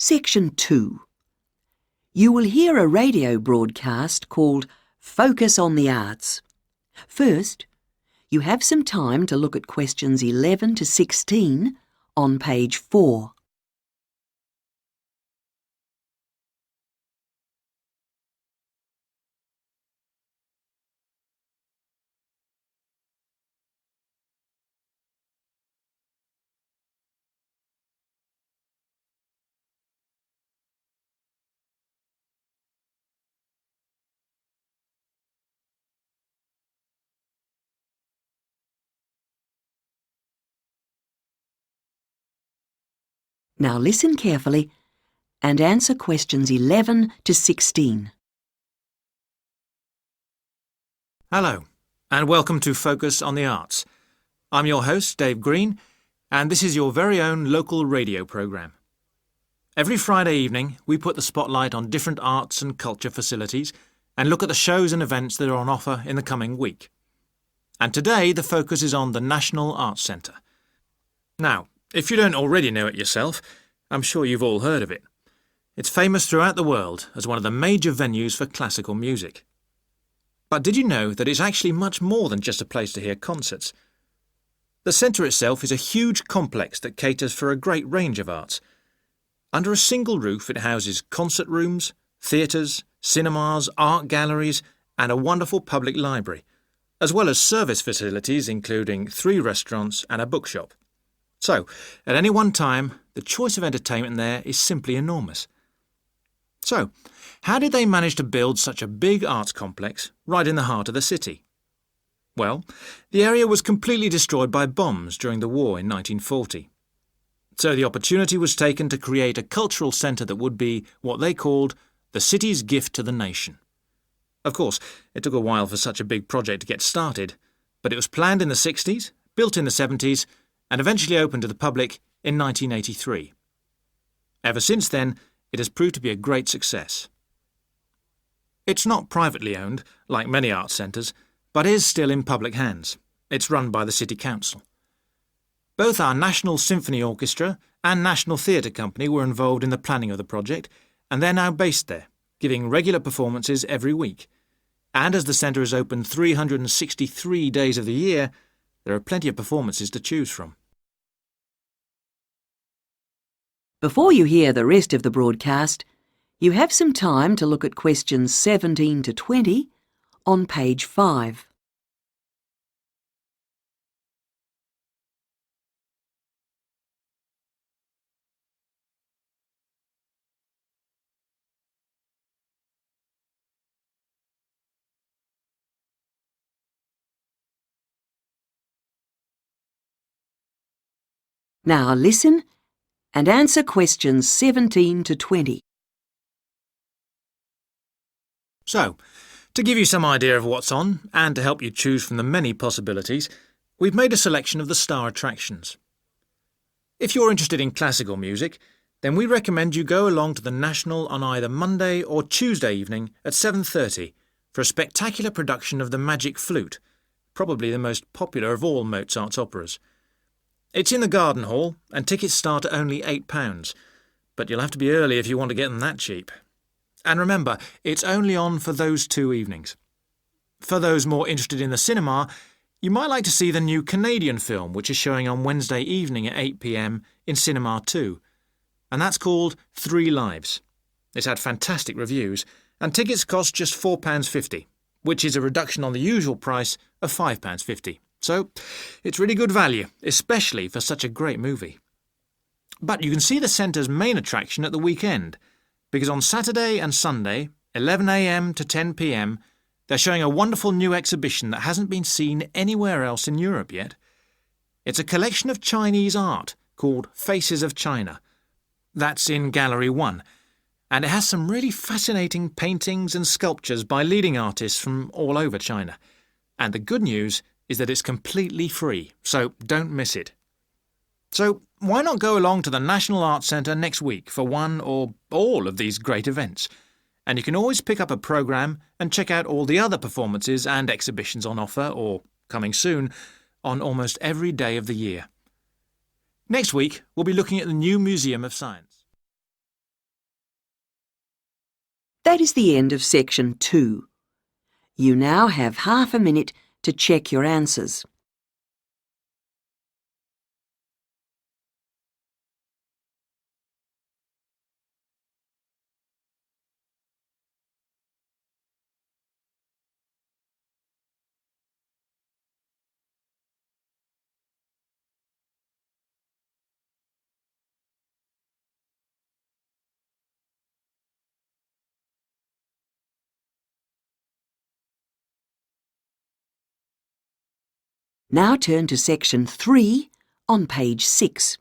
Section 2. You will hear a radio broadcast called Focus on the Arts. First, you have some time to look at questions 11 to 16 on page 4. Now listen carefully and answer questions 11 to 16. Hello, and welcome to Focus on the Arts. I'm your host, Dave Green, and this is your very own local radio programme. Every Friday evening, we put the spotlight on different arts and culture facilities and look at the shows and events that are on offer in the coming week. And today, the focus is on the National Arts Centre. Now, if you don't already know it yourself, I'm sure you've all heard of it. It's famous throughout the world as one of the major venues for classical music. But did you know that it's actually much more than just a place to hear concerts? The centre itself is a huge complex that caters for a great range of arts. Under a single roof it houses concert rooms, theatres, cinemas, art galleries and a wonderful public library, as well as service facilities including 3 restaurants and a bookshop. So, at any one time, the choice of entertainment there is simply enormous. So, how did they manage to build such a big arts complex right in the heart of the city? Well, the area was completely destroyed by bombs during the war in 1940. So the opportunity was taken to create a cultural centre that would be what they called the city's gift to the nation. Of course, it took a while for such a big project to get started, but it was planned in the 60s, built in the 70s, and eventually opened to the public in 1983. Ever since then, it has proved to be a great success. It's not privately owned, like many arts centres, but is still in public hands. It's run by the City Council. Both our National Symphony Orchestra and National Theatre Company were involved in the planning of the project, and they're now based there, giving regular performances every week. And as the centre is open 363 days of the year, there are plenty of performances to choose from. Before you hear the rest of the broadcast, you have some time to look at questions 17 to 20 on page 5. Now listen and answer questions 17 to 20. So, to give you some idea of what's on, and to help you choose from the many possibilities, we've made a selection of the star attractions. If you're interested in classical music, then we recommend you go along to the National on either Monday or Tuesday evening at 7:30 for a spectacular production of The Magic Flute, probably the most popular of all Mozart's operas. It's in the Garden Hall, and tickets start at only £8, but you'll have to be early if you want to get them that cheap. And remember, it's only on for those 2 evenings. For those more interested in the cinema, you might like to see the new Canadian film, which is showing on Wednesday evening at 8 p.m. in Cinema 2, and that's called 3 Lives. It's had fantastic reviews, and tickets cost just £4.50, which is a reduction on the usual price of £5.50. So, it's really good value, especially for such a great movie. But you can see the centre's main attraction at the weekend, because on Saturday and Sunday, 11 a.m. to 10 p.m, they're showing a wonderful new exhibition that hasn't been seen anywhere else in Europe yet. It's a collection of Chinese art called Faces of China. That's in Gallery 1, and it has some really fascinating paintings and sculptures by leading artists from all over China. And the good news is that it's completely free, so don't miss it. So why not go along to the National Arts Centre next week for one or all of these great events? And you can always pick up a programme and check out all the other performances and exhibitions on offer, or coming soon, on almost every day of the year. Next week, we'll be looking at the new Museum of Science. That is the end of section 2. You now have half a minute to check your answers. Now turn to section 3 on page 6.